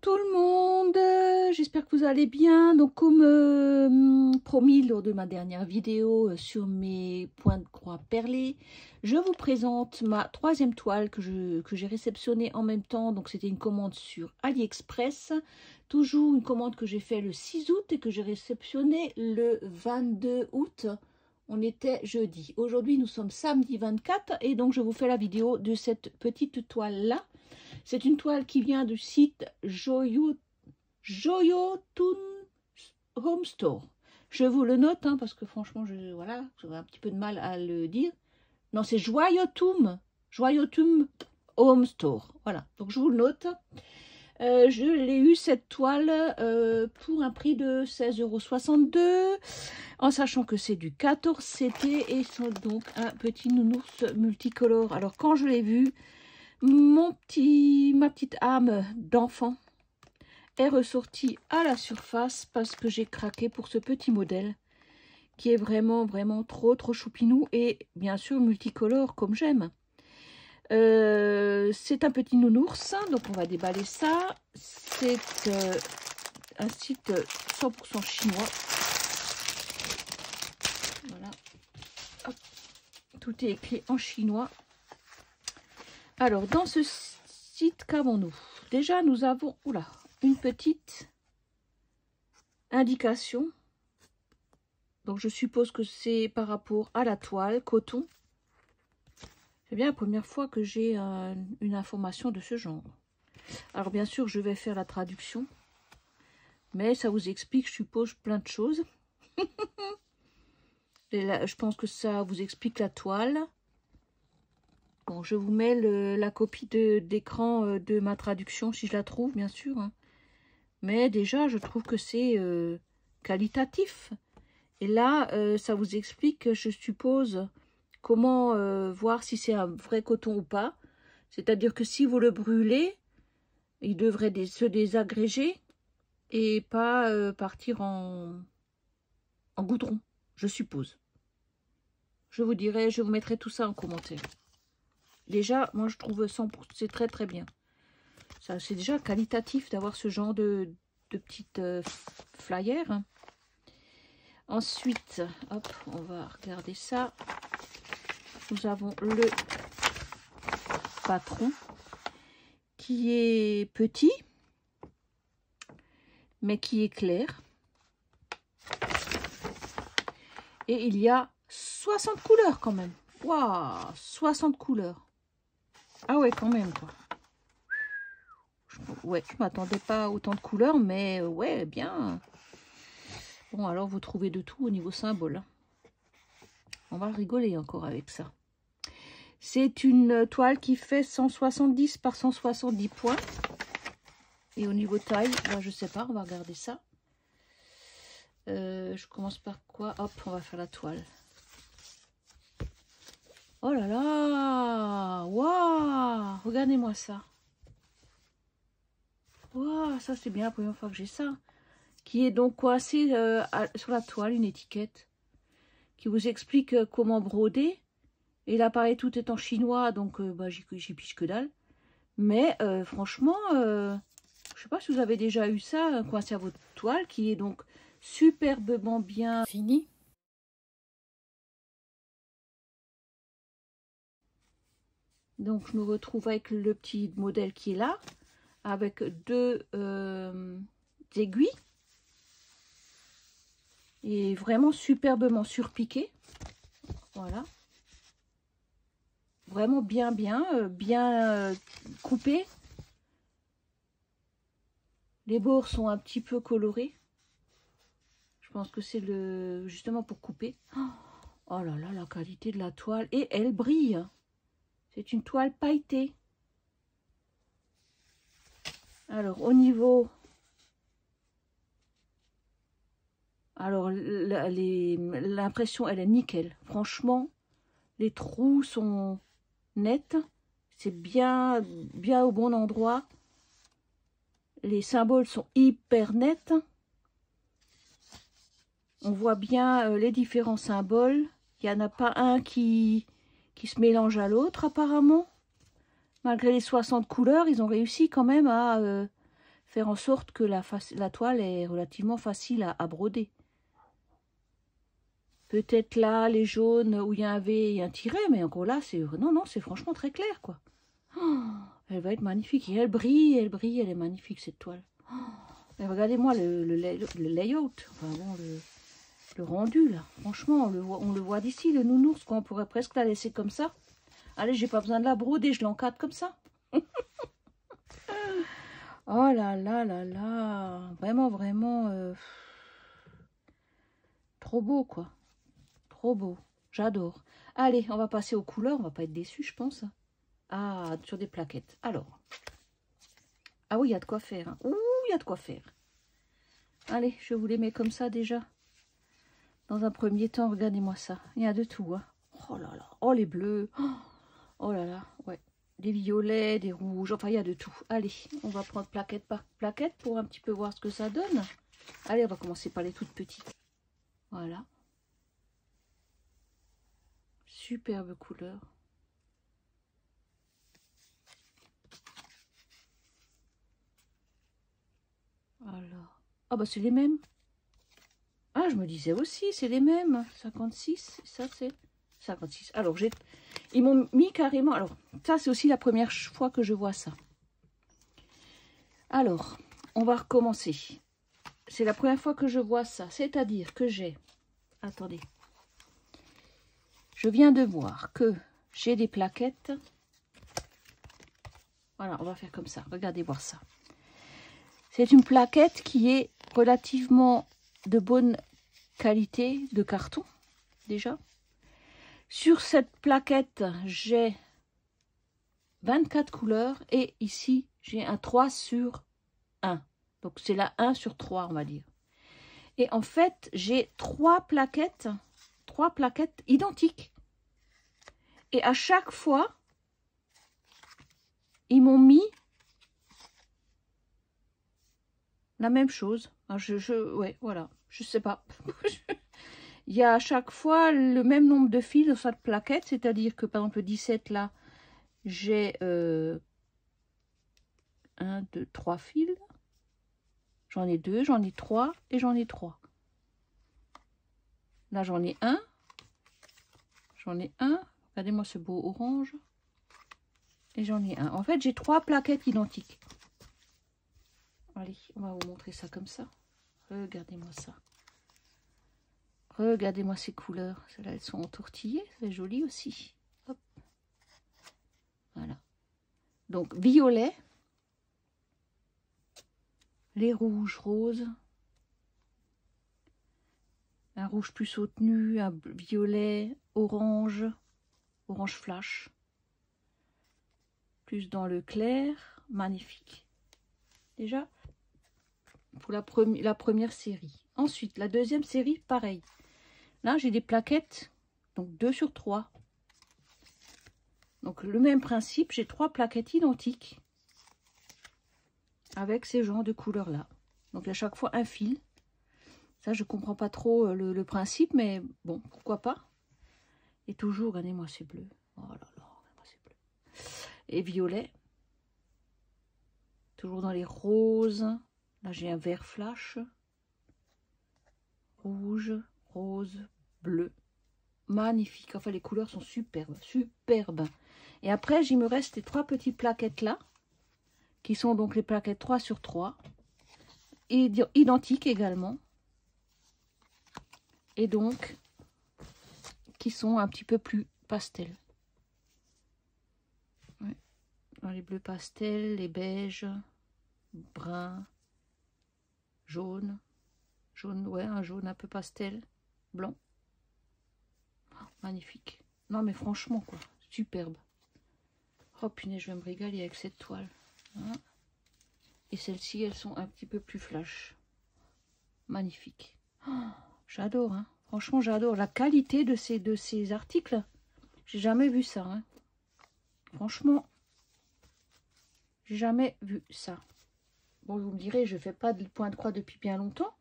tout le monde, j'espère que vous allez bien. Donc comme promis lors de ma dernière vidéo sur mes points de croix perlés, je vous présente ma troisième toile que j'ai réceptionnée en même temps. Donc c'était une commande sur AliExpress, toujours une commande que j'ai fait le 6 août et que j'ai réceptionnée le 22 août. On était jeudi. Aujourd'hui nous sommes samedi 24 et donc je vous fais la vidéo de cette petite toile là. C'est une toile qui vient du site Joyotun Home Store. Je vous le note parce que franchement, voilà, j'aurais un petit peu de mal à le dire. Non, c'est Joyotun Home Store. Voilà, donc je vous le note. Je l'ai eu cette toile pour un prix de 16,62 €, en sachant que c'est du 14 CT et c'est donc un petit nounours multicolore. Alors quand je l'ai vu, ma petite âme d'enfant est ressortie à la surface parce que j'ai craqué pour ce petit modèle qui est vraiment trop choupinou et bien sûr multicolore comme j'aime. C'est un petit nounours, donc on va déballer ça. C'est un site 100% chinois. Voilà. Hop. Tout est écrit en chinois. Alors, dans ce site, qu'avons-nous? Déjà, nous avons une petite indication. Donc, je suppose que c'est par rapport à la toile coton. C'est bien la première fois que j'ai une information de ce genre. Alors, bien sûr, je vais faire la traduction. Mais ça vous explique, je suppose, plein de choses. Et là, je pense que ça vous explique la toile. Bon, je vous mets la copie d'écran de ma traduction, si je la trouve, bien sûr. Mais déjà, je trouve que c'est qualitatif. Et là, ça vous explique, je suppose, comment voir si c'est un vrai coton ou pas. C'est-à-dire que si vous le brûlez, il devrait se désagréger et pas partir en goudron, je suppose. Je vous dirai, je vous mettrai tout ça en commentaire. Déjà, moi je trouve c'est très bien. C'est déjà qualitatif d'avoir ce genre de petites flyers. Ensuite, hop, on va regarder ça. Nous avons le patron qui est petit, mais qui est clair. Et il y a 60 couleurs quand même. Waouh, 60 couleurs. Ah ouais, quand même, quoi. Ouais, je m'attendais pas à autant de couleurs, mais ouais, bien. Bon, alors vous trouvez de tout au niveau symbole. On va rigoler encore avec ça. C'est une toile qui fait 170 par 170 points. Et au niveau taille, ben, je sais pas, on va regarder ça. Je commence par quoi? Hop, on va faire la toile. Oh là là! Waouh! Regardez-moi ça. Waouh, ça c'est bien la première fois que j'ai ça. Qui est donc coincé sur la toile, une étiquette. Qui vous explique comment broder. Et là, pareil, tout est en chinois, donc bah, j'y piche que dalle. Mais franchement, je sais pas si vous avez déjà eu ça, coincé à votre toile, qui est donc superbement bien fini. Donc, je me retrouve avec le petit modèle qui est là, avec deux aiguilles. Et vraiment superbement surpiqué. Voilà. Vraiment bien coupé. Les bords sont un petit peu colorés. Je pense que c'est justement pour couper. Oh là là, la qualité de la toile. Et elle brille. C'est une toile pailletée. Alors, au niveau... Alors, l'impression, elle est nickel. Franchement, les trous sont nets. C'est bien au bon endroit. Les symboles sont hyper nets. On voit bien les différents symboles. Il n'y en a pas un qui se mélange à l'autre apparemment. Malgré les 60 couleurs, ils ont réussi quand même à faire en sorte que la toile est relativement facile à broder. Peut-être là, les jaunes où il y a un V et un tiret, mais encore là, c'est non, c'est franchement très clair, quoi. Oh, elle va être magnifique. Et elle brille, elle est magnifique, cette toile. Oh, mais regardez-moi le layout, enfin bon, le rendu, là. Franchement, on le voit d'ici, le nounours, quoi. On pourrait presque la laisser comme ça. Allez, j'ai pas besoin de la broder, je l'encadre comme ça. Oh là là là là. Vraiment, vraiment... trop beau, quoi. Trop beau. J'adore. Allez, on va passer aux couleurs. On va pas être déçus, je pense. Ah, sur des plaquettes. Alors. Ah oui, il y a de quoi faire. Hein. Ouh, il y a de quoi faire. Allez, je vous les mets comme ça déjà. Dans un premier temps, regardez-moi ça. Il y a de tout. Hein. Oh là là. Oh, les bleus. Oh là là. Ouais. Des violets, des rouges. Enfin, il y a de tout. Allez, on va prendre plaquette par plaquette pour un petit peu voir ce que ça donne. Allez, on va commencer par les toutes petites. Voilà. Superbe couleur. Alors. Ah bah c'est les mêmes. Ah, je me disais aussi, c'est les mêmes. 56, ça c'est 56. Alors, ils m'ont mis carrément... Alors, ça c'est aussi la première fois que je vois ça. Alors, on va recommencer. C'est la première fois que je vois ça. C'est-à-dire que j'ai... Attendez. Je viens de voir que j'ai des plaquettes. Voilà, on va faire comme ça. Regardez voir ça. C'est une plaquette qui est relativement de bonne qualité de carton, déjà. Sur cette plaquette, j'ai 24 couleurs et ici, j'ai un 3 sur 1. Donc, c'est la 1 sur 3, on va dire. Et en fait, j'ai 3 plaquettes identiques. Et à chaque fois, ils m'ont mis la même chose. Ouais, voilà, je sais pas. Il y a à chaque fois le même nombre de fils dans cette plaquette, c'est-à-dire que par exemple le 17 là, j'ai 1, 2, 3 fils. J'en ai 2, j'en ai 3 et j'en ai 3. Là j'en ai 1. J'en ai 1. Regardez-moi ce beau orange. Et j'en ai 1. En fait, j'ai 3 plaquettes identiques. Allez, on va vous montrer ça comme ça. Regardez-moi ça. Regardez-moi ces couleurs. Celles-là, elles sont entortillées. C'est joli aussi. Hop. Voilà. Donc, violet. Les rouges roses. Un rouge plus soutenu. Un violet orange. Orange flash. Plus dans le clair. Magnifique. Déjà, pour la première série. Ensuite, la deuxième série, pareil. Là, j'ai des plaquettes, donc 2 sur 3. Donc, le même principe, j'ai 3 plaquettes identiques avec ces genres de couleurs-là. Donc, à chaque fois, un fil. Ça, je comprends pas trop le principe, mais bon, pourquoi pas. Et toujours, regardez-moi, c'est bleu. Oh là là, regardez-moi, c'est bleu. Et violet. Toujours dans les roses. Là, j'ai un vert flash. Rouge, rose, bleu. Magnifique. Enfin, les couleurs sont superbes. Superbes. Et après, il me reste les 3 petites plaquettes là. Qui sont donc les plaquettes 3 sur 3. Et identiques également. Et donc, qui sont un petit peu plus pastel. Ouais. Dans les bleus pastels, les beiges, brun, jaune. Jaune, ouais, un jaune un peu pastel, blanc. Oh, magnifique. Non, mais franchement, quoi, superbe. Oh, punaise, je vais me régaler avec cette toile. Hein. Et celles-ci, elles sont un petit peu plus flash. Magnifique. Oh, j'adore, hein. Franchement, j'adore la qualité de ces articles. J'ai jamais vu ça, hein. Franchement, j'ai jamais vu ça. Bon, vous me direz, je fais pas de point de croix depuis bien longtemps.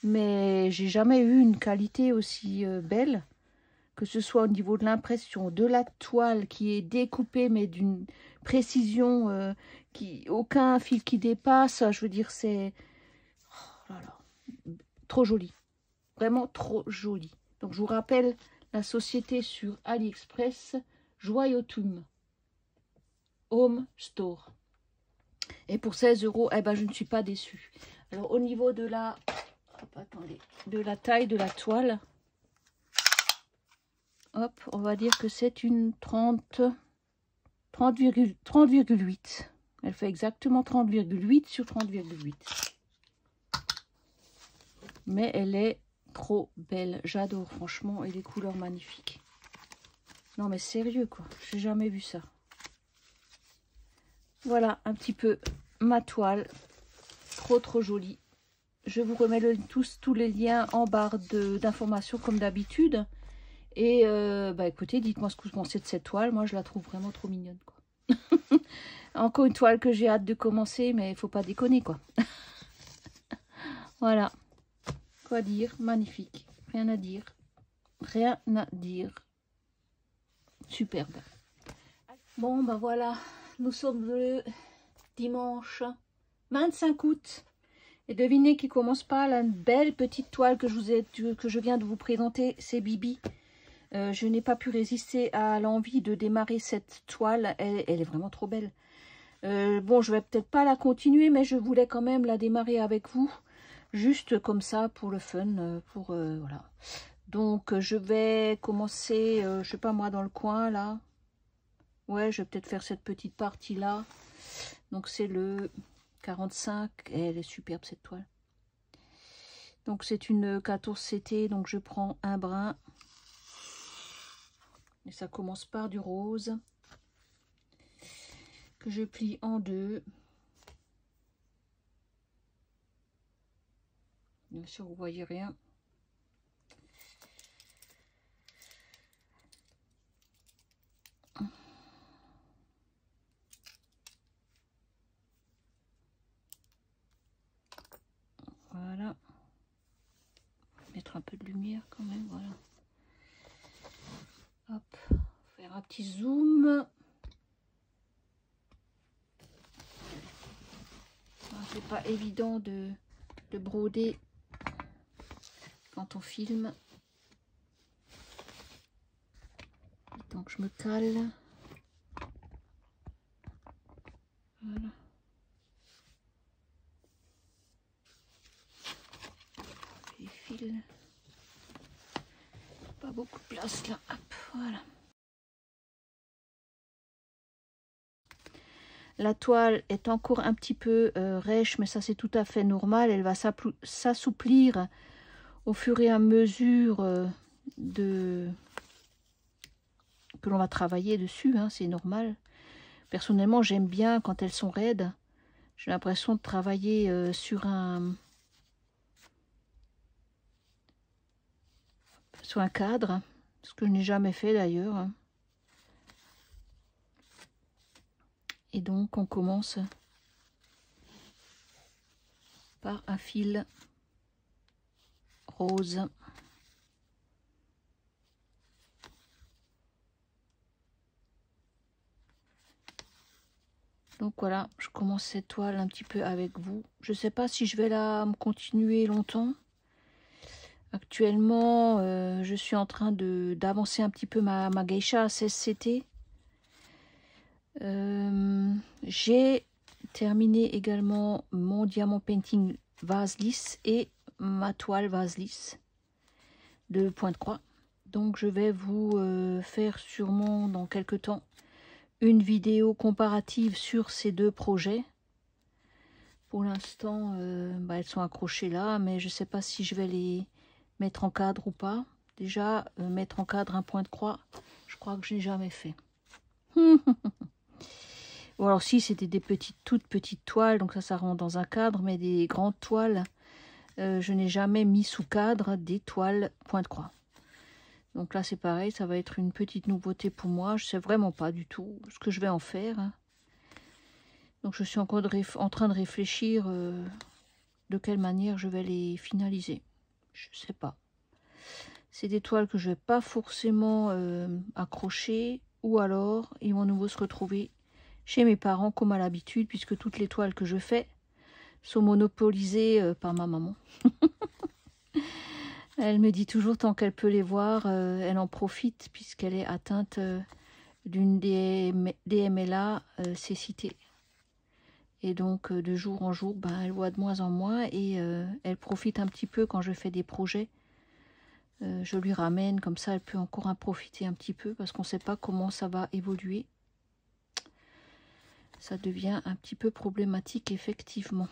Mais j'ai jamais eu une qualité aussi belle que ce soit au niveau de l'impression, de la toile qui est découpée, mais d'une précision, aucun fil qui dépasse. Je veux dire, c'est oh là là, trop joli. Vraiment trop joli. Donc, je vous rappelle la société sur AliExpress, Joyotum Home Store. Et pour 16 €, eh ben, je ne suis pas déçue. Alors, au niveau de la... Hop, attendez, de la taille de la toile, hop, on va dire que c'est une 30,8. Elle fait exactement 30,8 sur 30,8. Mais elle est trop belle. J'adore, franchement, et les couleurs magnifiques. Non, mais sérieux, quoi. J'ai jamais vu ça. Voilà, un petit peu ma toile. Trop jolie. Je vous remets tous les liens en barre d'informations, comme d'habitude. Et, bah, écoutez, dites-moi ce que vous pensez de cette toile. Moi, je la trouve vraiment trop mignonne, quoi. Encore une toile que j'ai hâte de commencer, mais il faut pas déconner, quoi. Voilà. Quoi dire? Magnifique. Rien à dire. Rien à dire. Superbe. Bon, ben voilà. Nous sommes le dimanche 25 août. Et devinez qui commence pas la belle petite toile que je viens de vous présenter. C'est Bibi. Je n'ai pas pu résister à l'envie de démarrer cette toile. Elle est vraiment trop belle. Bon, je vais peut-être pas la continuer, mais je voulais quand même la démarrer avec vous. Juste comme ça, pour le fun. Voilà. Donc, je vais commencer, je sais pas moi, dans le coin, là. Ouais, je vais peut-être faire cette petite partie-là. Donc, c'est le 45. Et elle est superbe, cette toile. Donc, c'est une 14 CT. Donc, je prends un brin. Et ça commence par du rose. Que je plie en deux. Bien sûr, vous voyez rien. Voilà. Mettre un peu de lumière quand même, voilà. Hop, faire un petit zoom. C'est pas évident de broder quand on filme. Donc je me cale. Voilà. Les fils. Pas beaucoup de place là. Hop, voilà. La toile est encore un petit peu rêche, mais ça c'est tout à fait normal. Elle va s'assouplir au fur et à mesure que l'on va travailler dessus, hein, c'est normal. Personnellement, j'aime bien quand elles sont raides. J'ai l'impression de travailler sur un cadre, ce que je n'ai jamais fait d'ailleurs. Et donc, on commence par un fil rose. Donc voilà, je commence cette toile un petit peu avec vous. Je ne sais pas si je vais la continuer longtemps. Actuellement, je suis en train d'avancer un petit peu ma geisha à 16 CT. J'ai terminé également mon diamant painting vase lisse et ma toile vase lisse de point de croix. Donc je vais vous faire sûrement dans quelques temps une vidéo comparative sur ces deux projets. Pour l'instant, elles sont accrochées là, mais je ne sais pas si je vais les mettre en cadre ou pas. Déjà, mettre en cadre un point de croix, je crois que je n'ai jamais fait. Ou alors si, c'était des toutes petites toiles, donc ça rentre dans un cadre, mais des grandes toiles, je n'ai jamais mis sous cadre des toiles point de croix. Donc là, c'est pareil, ça va être une petite nouveauté pour moi. Je ne sais vraiment pas du tout ce que je vais en faire. Donc je suis encore en train de réfléchir de quelle manière je vais les finaliser. Je ne sais pas. C'est des toiles que je vais pas forcément accrocher, ou alors ils vont nouveau se retrouver chez mes parents comme à l'habitude, puisque toutes les toiles que je fais sont monopolisées par ma maman. Elle me dit toujours, tant qu'elle peut les voir, elle en profite, puisqu'elle est atteinte d'une DMLA cécité. Et donc, de jour en jour, ben, elle voit de moins en moins, et elle profite un petit peu quand je fais des projets. Je lui ramène, comme ça elle peut encore en profiter un petit peu, parce qu'on ne sait pas comment ça va évoluer. Ça devient un petit peu problématique, effectivement.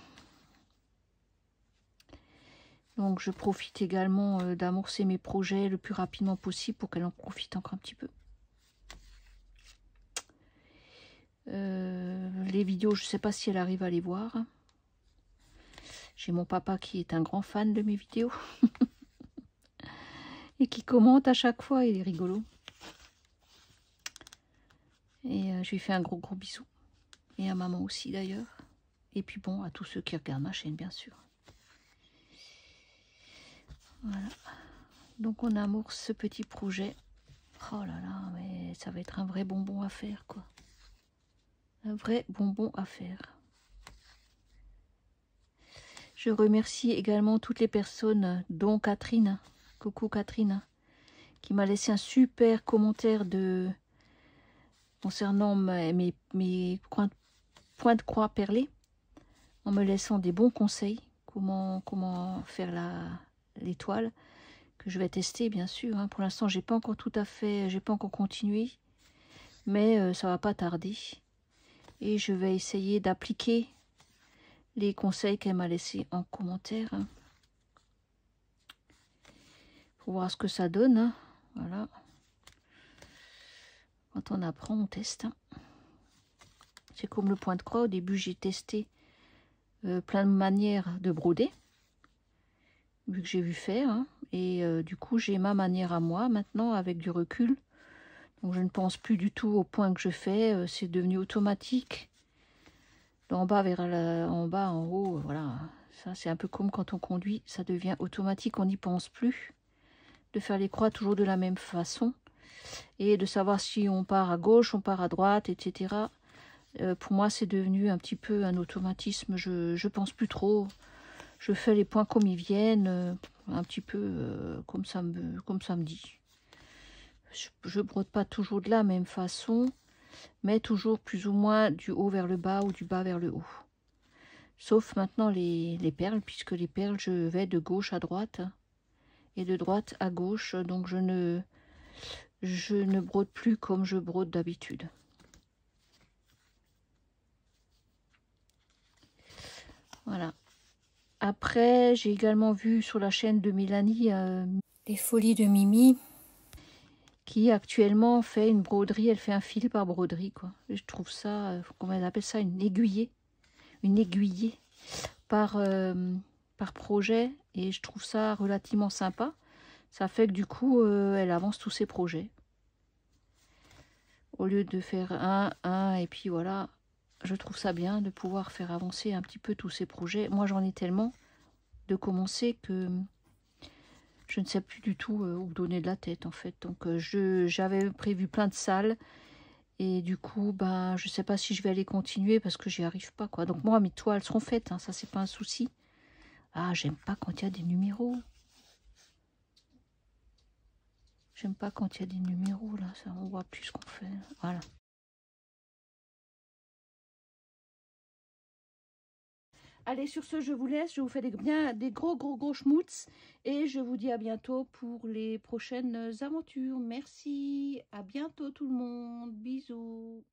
Donc je profite également d'amorcer mes projets le plus rapidement possible pour qu'elle en profite encore un petit peu. Les vidéos, je ne sais pas si elle arrive à les voir. J'ai mon papa qui est un grand fan de mes vidéos. Et qui commente à chaque fois, il est rigolo. Et je lui fais un gros bisou. Et à maman aussi d'ailleurs. Et puis bon, à tous ceux qui regardent ma chaîne, bien sûr. Voilà. Donc on amorce ce petit projet. Oh là là, mais ça va être un vrai bonbon à faire, quoi. Un vrai bonbon à faire. Je remercie également toutes les personnes, dont Catherine. Coucou Catherine, qui m'a laissé un super commentaire concernant mes points de croix perlés, en me laissant des bons conseils, comment faire l'étoile, que je vais tester bien sûr. Hein. Pour l'instant, j'ai pas encore tout à fait, j'ai pas encore continué, mais ça va pas tarder. Et je vais essayer d'appliquer les conseils qu'elle m'a laissés en commentaire. Hein. Pour voir ce que ça donne. Hein. Voilà. Quand on apprend, on teste. Hein. C'est comme le point de croix. Au début, j'ai testé plein de manières de broder, vu que j'ai vu faire. Hein. Et du coup, j'ai ma manière à moi maintenant, avec du recul. Donc, je ne pense plus du tout au point que je fais. C'est devenu automatique. D'en bas en haut, voilà. Ça, c'est un peu comme quand on conduit. Ça devient automatique, on n'y pense plus. De faire les croix toujours de la même façon. Et de savoir si on part à gauche, on part à droite, etc. Pour moi, c'est devenu un petit peu un automatisme. Je pense plus trop. Je fais les points comme ils viennent, un petit peu comme ça me dit. Je brode pas toujours de la même façon, mais toujours plus ou moins du haut vers le bas ou du bas vers le haut. Sauf maintenant les perles, puisque les perles, je vais de gauche à droite et de droite à gauche. Donc je ne brode plus comme je brode d'habitude. Voilà. Après, j'ai également vu sur la chaîne de Mélanie les folies de Mimi, qui actuellement fait une broderie. Elle fait un fil par broderie, quoi. Et je trouve ça, comment elle appelle ça, une aiguillée par projet. Et je trouve ça relativement sympa. Ça fait que du coup, elle avance tous ses projets. Au lieu de faire un, et puis voilà, je trouve ça bien de pouvoir faire avancer un petit peu tous ces projets. Moi, j'en ai tellement de commencer que je ne sais plus du tout où donner de la tête, en fait. Donc, j'avais prévu plein de salles. Et du coup, ben, je ne sais pas si je vais aller continuer parce que j'y arrive pas, quoi. Donc, moi, mes toiles seront faites, hein, ça, c'est pas un souci. Ah, j'aime pas quand il y a des numéros. J'aime pas quand il y a des numéros, là. Ça, on voit plus ce qu'on fait. Voilà. Allez, sur ce, je vous laisse. Je vous fais des gros schmutz. Et je vous dis à bientôt pour les prochaines aventures. Merci. À bientôt tout le monde. Bisous.